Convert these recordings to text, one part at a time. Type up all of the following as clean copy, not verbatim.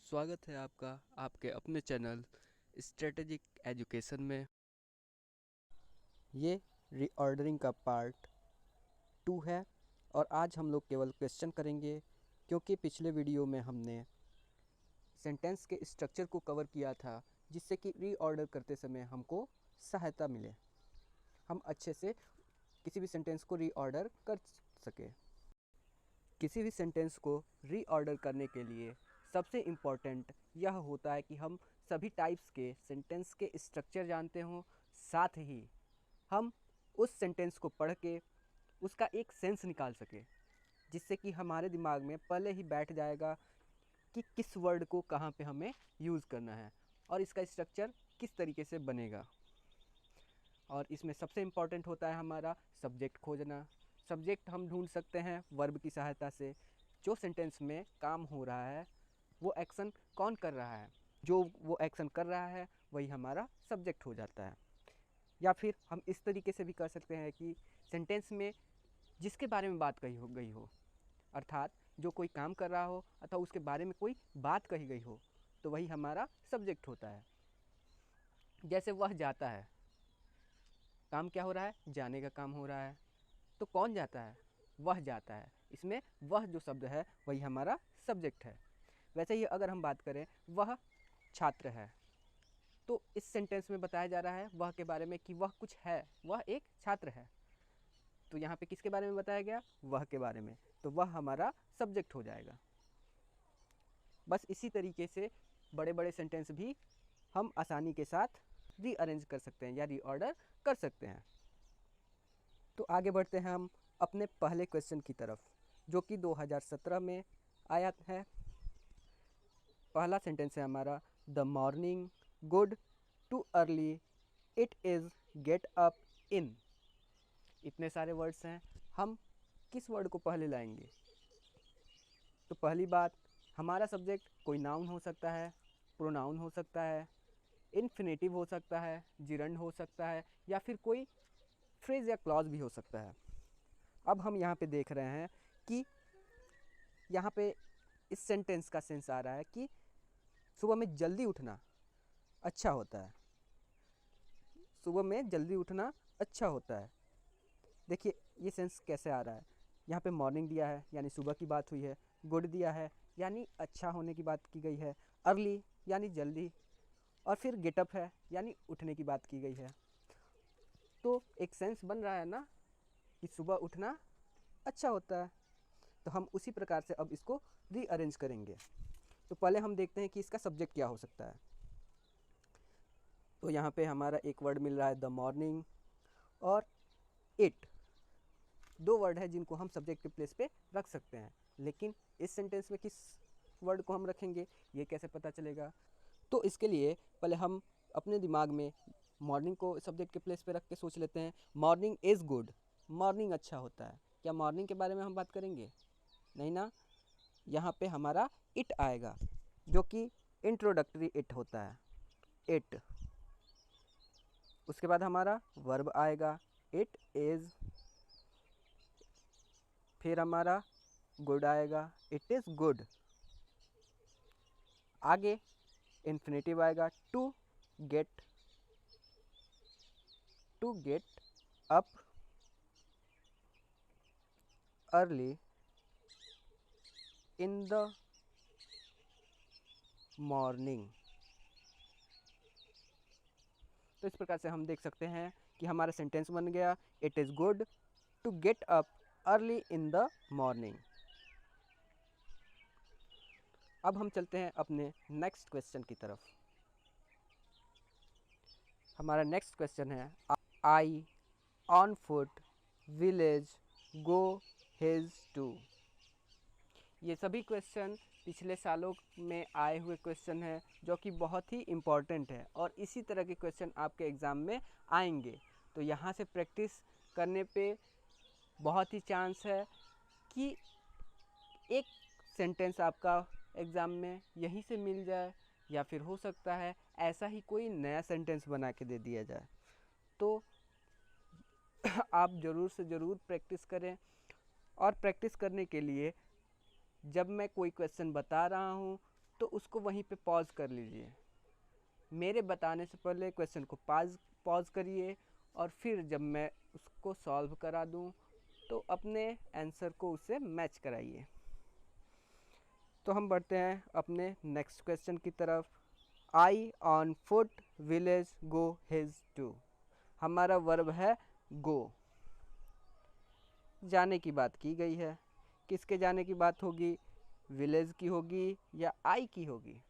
स्वागत है आपका आपके अपने चैनल स्ट्रेटेजिक एजुकेशन में। ये रीऑर्डरिंग का पार्ट 2 है और आज हम लोग केवल क्वेश्चन करेंगे, क्योंकि पिछले वीडियो में हमने सेंटेंस के स्ट्रक्चर को कवर किया था, जिससे कि रीऑर्डर करते समय हमको सहायता मिले, हम अच्छे से किसी भी सेंटेंस को रीऑर्डर कर सके। किसी भी सेंटेंस को रीऑर्डर करने के लिए सबसे इम्पॉर्टेंट यह होता है कि हम सभी टाइप्स के सेंटेंस के स्ट्रक्चर जानते हों, साथ ही हम उस सेंटेंस को पढ़ के उसका एक सेंस निकाल सके, जिससे कि हमारे दिमाग में पहले ही बैठ जाएगा कि किस वर्ड को कहाँ पे हमें यूज़ करना है और इसका स्ट्रक्चर किस तरीके से बनेगा। और इसमें सबसे इम्पॉर्टेंट होता है हमारा सब्जेक्ट खोजना। सब्जेक्ट हम ढूंढ सकते हैं वर्ब की सहायता से। जो सेंटेंस में काम हो रहा है वो एक्शन कौन कर रहा है, जो वो एक्शन कर रहा है वही हमारा सब्जेक्ट हो जाता है। या फिर हम इस तरीके से भी कर सकते हैं कि सेंटेंस में जिसके बारे में बात कही गई हो, अर्थात जो कोई काम कर रहा हो अथवा उसके बारे में कोई बात कही गई हो, तो वही हमारा सब्जेक्ट होता है। जैसे वह जाता है, काम क्या हो रहा है, जाने का काम हो रहा है, तो कौन जाता है, वह जाता है। इसमें वह जो शब्द है वही हमारा सब्जेक्ट है। वैसे ही अगर हम बात करें वह छात्र है, तो इस सेंटेंस में बताया जा रहा है वह के बारे में कि वह कुछ है, वह एक छात्र है। तो यहाँ पे किसके बारे में बताया गया, वह के बारे में, तो वह हमारा सब्जेक्ट हो जाएगा। बस इसी तरीके से बड़े बड़े सेंटेंस भी हम आसानी के साथ रीअरेंज कर सकते हैं या रीऑर्डर कर सकते हैं। तो आगे बढ़ते हैं हम अपने पहले क्वेश्चन की तरफ, जो कि 2017 में आया है। पहला सेंटेंस है हमारा, the morning good too early it is get up in. इतने सारे वर्ड्स हैं, हम किस वर्ड को पहले लाएंगे? तो पहली बात, हमारा सब्जेक्ट कोई नाउन हो सकता है, प्रोनाउन हो सकता है, इन्फिनेटिव हो सकता है, जिरंड हो सकता है, या फिर कोई फ्रेज या क्लॉज भी हो सकता है। अब हम यहाँ पे देख रहे हैं कि यहाँ पे इस सेंटेंस का सेंस आ रहा है कि सुबह में जल्दी उठना अच्छा होता है। सुबह में जल्दी उठना अच्छा होता है। देखिए ये सेंस कैसे आ रहा है, यहाँ पे मॉर्निंग दिया है यानी सुबह की बात हुई है, गुड दिया है यानी अच्छा होने की बात की गई है, अर्ली यानी जल्दी, और फिर गेटअप है यानी उठने की बात की गई है। तो एक सेंस बन रहा है ना कि सुबह उठना अच्छा होता है। तो हम उसी प्रकार से अब इसको रीअरेंज करेंगे। तो पहले हम देखते हैं कि इसका सब्जेक्ट क्या हो सकता है। तो यहाँ पे हमारा एक वर्ड मिल रहा है द मॉर्निंग और इट, दो वर्ड है जिनको हम सब्जेक्ट के प्लेस पे रख सकते हैं। लेकिन इस सेंटेंस में किस वर्ड को हम रखेंगे ये कैसे पता चलेगा? तो इसके लिए पहले हम अपने दिमाग में मॉर्निंग को सब्जेक्ट के प्लेस पे रख के सोच लेते हैं, मॉर्निंग इज़ गुड, मॉर्निंग अच्छा होता है। क्या मॉर्निंग के बारे में हम बात करेंगे? नहीं ना। यहाँ पे हमारा इट आएगा, जो कि इंट्रोडक्टरी इट होता है, इट। उसके बाद हमारा वर्ब आएगा, इट इज़। फिर हमारा गुड आएगा, इट इज़ गुड। आगे इन्फिनेटिव आएगा, to get, to get up early in the morning. तो इस प्रकार से हम देख सकते हैं कि हमारा सेंटेंस बन गया, it is good to get up early in the morning. अब हम चलते हैं अपने नेक्स्ट क्वेश्चन की तरफ। हमारा नेक्स्ट क्वेश्चन है, I on foot village go his to. ये सभी क्वेश्चन पिछले सालों में आए हुए क्वेश्चन हैं, जो कि बहुत ही इम्पॉर्टेंट है और इसी तरह के क्वेश्चन आपके एग्ज़ाम में आएंगे। तो यहाँ से प्रैक्टिस करने पे बहुत ही चांस है कि एक सेंटेंस आपका एग्ज़ाम में यहीं से मिल जाए, या फिर हो सकता है ऐसा ही कोई नया सेंटेंस बना के दे दिया जाए। तो आप ज़रूर से ज़रूर प्रैक्टिस करें, और प्रैक्टिस करने के लिए जब मैं कोई क्वेश्चन बता रहा हूँ तो उसको वहीं पे पॉज कर लीजिए। मेरे बताने से पहले क्वेश्चन को पॉज करिए और फिर जब मैं उसको सॉल्व करा दूं तो अपने आंसर को उससे मैच कराइए। तो हम बढ़ते हैं अपने नेक्स्ट क्वेश्चन की तरफ। I on foot village go his to. हमारा वर्ब है गो। जाने की बात की गई है। किसके जाने की बात होगी? विलेज की होगी या आई की होगी?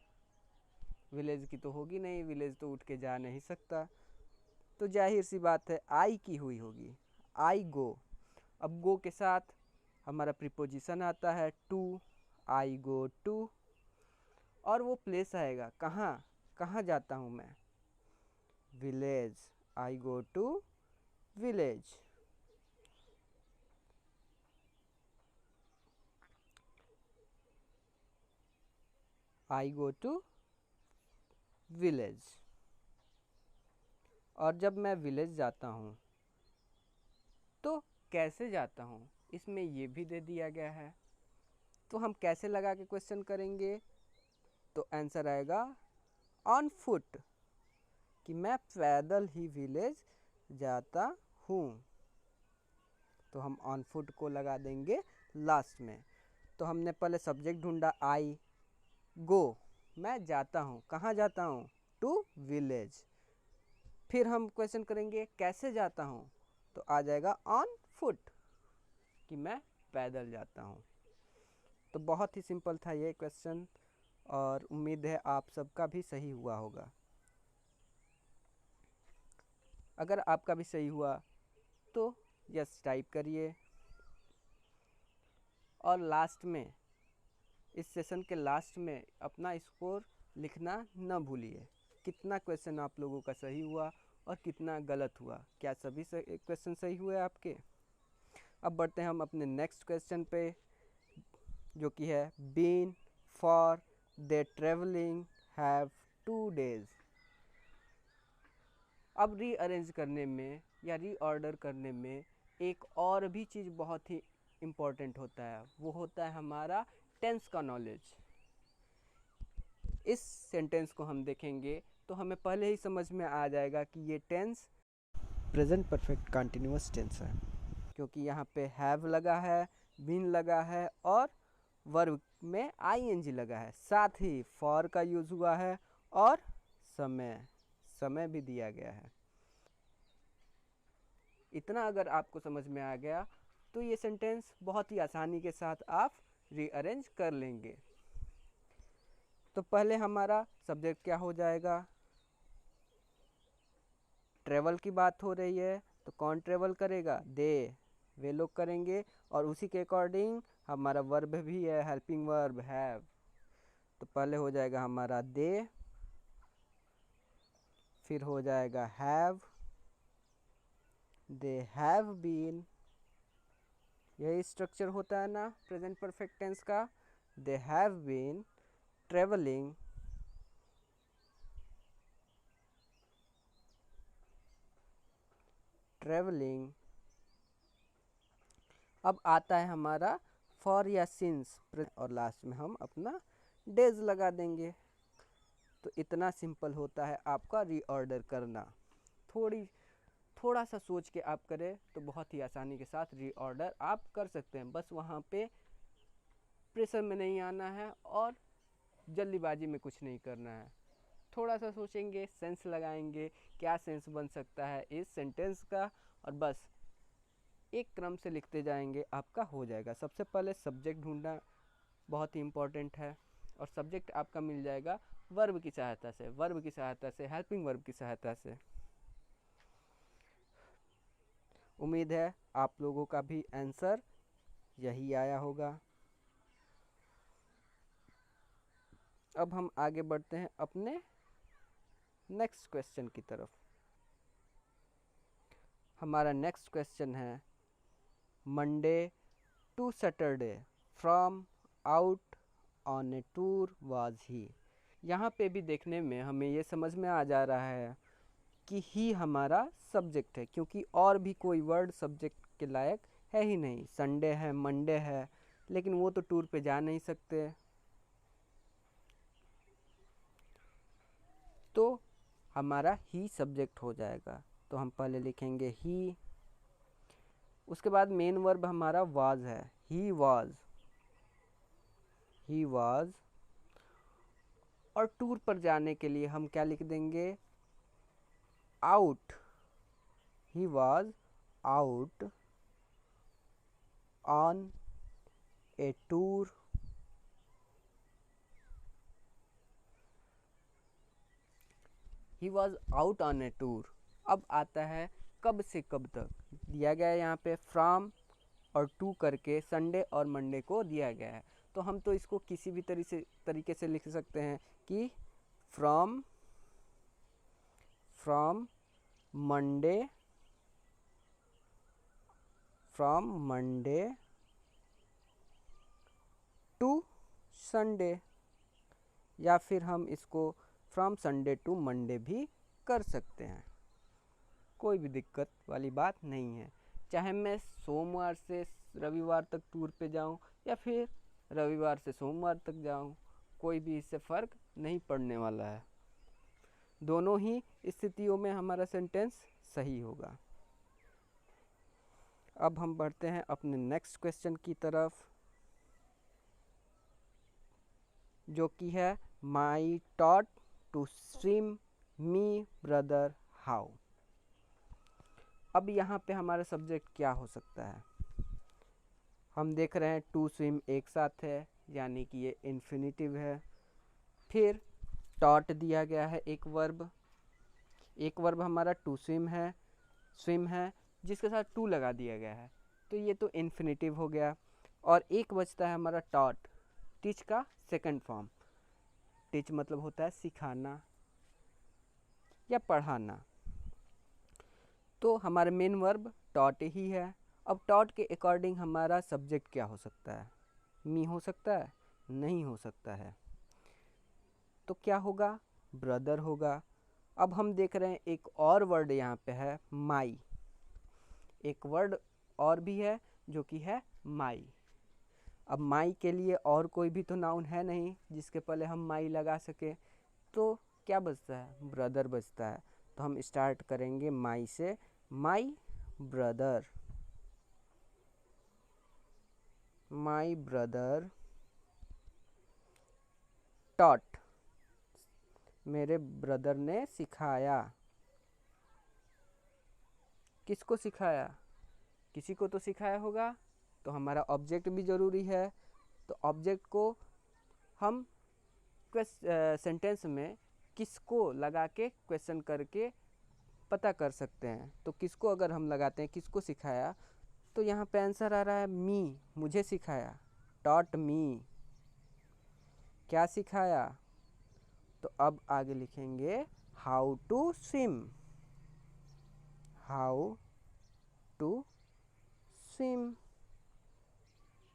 विलेज की तो होगी नहीं, विलेज तो उठ के जा नहीं सकता, तो जाहिर सी बात है आई की हुई होगी। आई गो। अब गो के साथ हमारा प्रीपोजिशन आता है टू। I go to. और वो प्लेस आएगा कहाँ? कहाँ जाता हूँ मैं? Village. I go to village. I go to village. और जब मैं विलेज जाता हूँ तो कैसे जाता हूँ, इसमें ये भी दे दिया गया है। तो हम कैसे लगा के क्वेश्चन करेंगे? तो आंसर आएगा ऑन फुट, कि मैं पैदल ही विलेज जाता हूँ। तो हम ऑन फुट को लगा देंगे लास्ट में। तो हमने पहले सब्जेक्ट ढूंढा आई, गो, मैं जाता हूँ, कहाँ जाता हूँ? To village. फिर हम क्वेश्चन करेंगे कैसे जाता हूँ, तो आ जाएगा ऑन फुट, कि मैं पैदल जाता हूँ। तो बहुत ही सिंपल था ये क्वेश्चन और उम्मीद है आप सबका भी सही हुआ होगा। अगर आपका भी सही हुआ तो यस टाइप करिए। और लास्ट में, इस सेशन के लास्ट में अपना स्कोर लिखना न भूलिए। कितना क्वेश्चन आप लोगों का सही हुआ और कितना गलत हुआ। क्या सभी क्वेश्चन सही हुए आपके? अब बढ़ते हैं हम अपने नेक्स्ट क्वेश्चन पे, जो कि है been for they travelling have 2 days। अब रीअरेंज करने में या रीऑर्डर करने में एक और भी चीज़ बहुत ही इम्पोर्टेंट होता है, वो होता है हमारा टेंस का नॉलेज। इस सेंटेंस को हम देखेंगे तो हमें पहले ही समझ में आ जाएगा कि ये tense present perfect continuous tense है, क्योंकि यहाँ पे हैव लगा है, बीन लगा है और वर्ब में आईएनजी लगा है। साथ ही फॉर का यूज़ हुआ है और समय भी दिया गया है। इतना अगर आपको समझ में आ गया तो ये सेंटेंस बहुत ही आसानी के साथ आप रीअरेंज कर लेंगे। तो पहले हमारा सब्जेक्ट क्या हो जाएगा? ट्रेवल की बात हो रही है तो कौन ट्रेवल करेगा? वे लोग करेंगे। और उसी के अकॉर्डिंग हमारा वर्ब भी है, हेल्पिंग वर्ब हैव। तो पहले हो जाएगा हमारा दे, फिर हो जाएगा हैव, दे हैव बीन। यही स्ट्रक्चर होता है ना प्रेजेंट परफेक्ट टेंस का। दे हैव बीन ट्रेवलिंग अब आता है हमारा फॉर या सिंस, और लास्ट में हम अपना डेज लगा देंगे। तो इतना सिंपल होता है आपका रीऑर्डर करना। थोड़ा सा सोच के आप करें तो बहुत ही आसानी के साथ रीऑर्डर आप कर सकते हैं। बस वहाँ पे प्रेशर में नहीं आना है और जल्दीबाजी में कुछ नहीं करना है। थोड़ा सा सोचेंगे, सेंस लगाएंगे, क्या सेंस बन सकता है इस सेंटेंस का, और बस एक क्रम से लिखते जाएंगे, आपका हो जाएगा। सबसे पहले सब्जेक्ट ढूंढना बहुत ही इम्पोर्टेंट है, और सब्जेक्ट आपका मिल जाएगा वर्ब की सहायता से, हेल्पिंग वर्ब की सहायता से। उम्मीद है आप लोगों का भी आंसर यही आया होगा। अब हम आगे बढ़ते हैं अपने नेक्स्ट क्वेश्चन की तरफ। हमारा नेक्स्ट क्वेश्चन है Monday to Saturday from out on a tour was he. यहाँ पे भी देखने में हमें ये समझ में आ जा रहा है कि ही हमारा सब्जेक्ट है, क्योंकि और भी कोई वर्ड सब्जेक्ट के लायक है ही नहीं। संडे है, मंडे है, लेकिन वो तो टूर पे जा नहीं सकते। तो हमारा ही सब्जेक्ट हो जाएगा। तो हम पहले लिखेंगे ही, उसके बाद मेन वर्ब हमारा वाज है, ही वाज। और टूर पर जाने के लिए हम क्या लिख देंगे, out, he was out on a tour, he was out on a tour. अब आता है कब से कब तक, दिया गया है यहाँ पे फ्रॉम और टू करके संडे और मंडे को दिया गया है। तो हम तो इसको किसी भी तरीके से लिख सकते हैं कि फ्रॉम मंडे टू संडे, या फिर हम इसको फ्रॉम संडे टू मंडे भी कर सकते हैं। कोई भी दिक्कत वाली बात नहीं है। चाहे मैं सोमवार से रविवार तक टूर पे जाऊं या फिर रविवार से सोमवार तक जाऊं, कोई भी इससे फ़र्क नहीं पड़ने वाला है। दोनों ही स्थितियों में हमारा सेंटेंस सही होगा। अब हम बढ़ते हैं अपने नेक्स्ट क्वेश्चन की तरफ, जो कि है my taught to swim me brother how. अब यहाँ पे हमारा सब्जेक्ट क्या हो सकता है, हम देख रहे हैं टू स्विम एक साथ है, यानी कि ये इन्फिनिटिव है। फिर टॉट दिया गया है एक वर्ब हमारा टू स्विम है जिसके साथ टू लगा दिया गया है, तो ये तो इन्फिनिटिव हो गया। और एक बचता है हमारा टॉट, टीच का सेकंड फॉर्म। टीच मतलब होता है सिखाना या पढ़ाना। तो हमारा मेन वर्ब टॉट ही है। अब टॉट के अकॉर्डिंग हमारा सब्जेक्ट क्या हो सकता है, मी हो सकता है, नहीं हो सकता है। तो क्या होगा, ब्रदर होगा। अब हम देख रहे हैं एक और वर्ड यहाँ पे है माई, एक वर्ड और भी है जो कि है माई। अब माई के लिए और कोई भी तो नाउन है नहीं जिसके पहले हम माई लगा सके, तो क्या बचता है, ब्रदर बचता है। तो हम स्टार्ट करेंगे माई से, माई ब्रदर टॉट, मेरे ब्रदर ने सिखाया। किसको सिखाया, किसी को तो सिखाया होगा। तो हमारा ऑब्जेक्ट भी ज़रूरी है। तो ऑब्जेक्ट को हम सेंटेंस में किसको लगा के क्वेश्चन करके पता कर सकते हैं। तो किसको अगर हम लगाते हैं, किसको सिखाया, तो यहाँ पे आंसर आ रहा है मी, मुझे सिखाया। टॉट मी, क्या सिखाया। तो अब आगे लिखेंगे हाउ टू स्विम,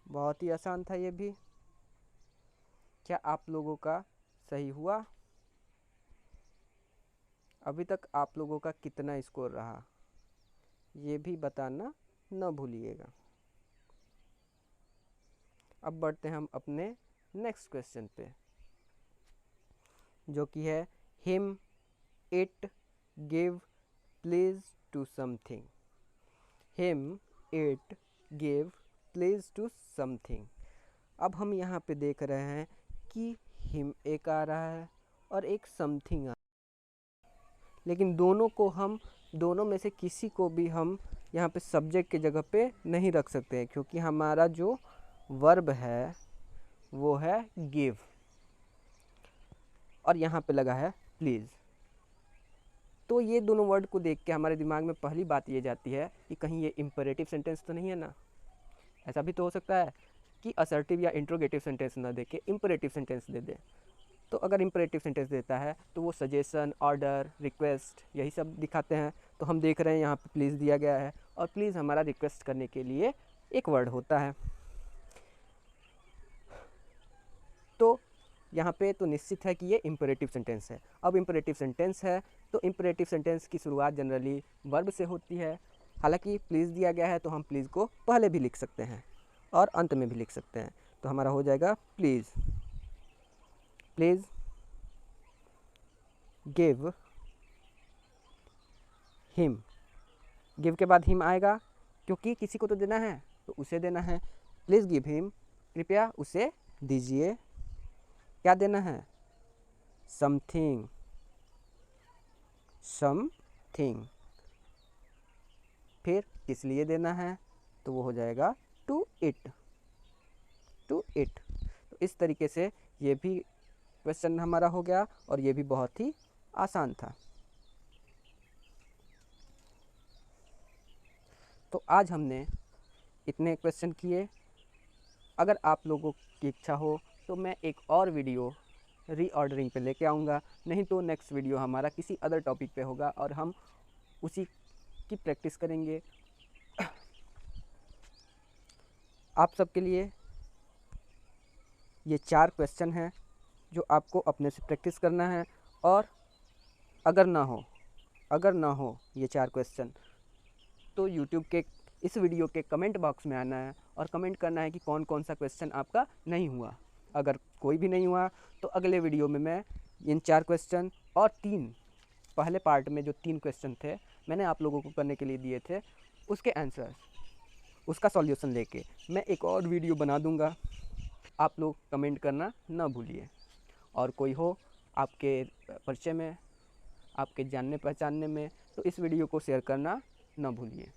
बहुत ही आसान था ये भी। क्या आप लोगों का सही हुआ? अभी तक आप लोगों का कितना स्कोर रहा, ये भी बताना न भूलिएगा। अब बढ़ते हैं हम अपने नेक्स्ट क्वेश्चन पे, जो कि है him it give please to something. Him it give please to something. अब हम यहाँ पे देख रहे हैं कि हिम एक आ रहा है और एक समथिंग आ रहा है, लेकिन दोनों में से किसी को भी हम यहाँ पे सब्जेक्ट की जगह पे नहीं रख सकते हैं, क्योंकि हमारा जो वर्ब है वो है गिव और यहाँ पे लगा है प्लीज़। तो ये दोनों वर्ड को देख के हमारे दिमाग में पहली बात ये जाती है कि कहीं ये इम्परेटिव सेंटेंस तो नहीं है ना। ऐसा भी तो हो सकता है कि असर्टिव या इंट्रोगेटिव सेंटेंस ना दे के इम्परेटिव सेंटेंस दे दे। तो अगर इम्परेटिव सेंटेंस देता है तो वो सजेशन, ऑर्डर, रिक्वेस्ट यही सब दिखाते हैं। तो हम देख रहे हैं यहाँ पे प्लीज़ दिया गया है और प्लीज़ हमारा रिक्वेस्ट करने के लिए एक वर्ड होता है। तो यहाँ पे तो निश्चित है कि ये इम्परेटिव सेंटेंस है। अब इम्परेटिव सेंटेंस है तो इम्परेटिव सेंटेंस की शुरुआत जनरली वर्ब से होती है। हालांकि प्लीज़ दिया गया है तो हम प्लीज़ को पहले भी लिख सकते हैं और अंत में भी लिख सकते हैं। तो हमारा हो जाएगा please, please give him. Give के बाद हिम आएगा क्योंकि किसी को तो देना है तो उसे देना है। प्लीज़ गिव हिम, कृपया उसे दीजिए। क्या देना है? Something, something. फिर किस लिए देना है तो वो हो जाएगा टू इट, टू इट। तो इस तरीके से ये भी क्वेश्चन हमारा हो गया और ये भी बहुत ही आसान था। तो आज हमने इतने क्वेश्चन किए। अगर आप लोगों की इच्छा हो तो मैं एक और वीडियो रीऑर्डरिंग पे लेके आऊँगा, नहीं तो नेक्स्ट वीडियो हमारा किसी अदर टॉपिक पे होगा और हम उसी की प्रैक्टिस करेंगे। आप सबके लिए ये 4 क्वेश्चन हैं जो आपको अपने से प्रैक्टिस करना है। और अगर ना हो ये 4 क्वेश्चन तो यूट्यूब के इस वीडियो के कमेंट बॉक्स में आना है और कमेंट करना है कि कौन कौन सा क्वेश्चन आपका नहीं हुआ। अगर कोई भी नहीं हुआ तो अगले वीडियो में मैं इन 4 क्वेश्चन और 3 पहले पार्ट में जो 3 क्वेश्चन थे मैंने आप लोगों को करने के लिए दिए थे, उसके आंसर, उसका सॉल्यूशन लेके मैं एक और वीडियो बना दूंगा। आप लोग कमेंट करना ना भूलिए। और कोई हो आपके परिचय में, आपके जानने पहचानने में, तो इस वीडियो को शेयर करना ना भूलिए।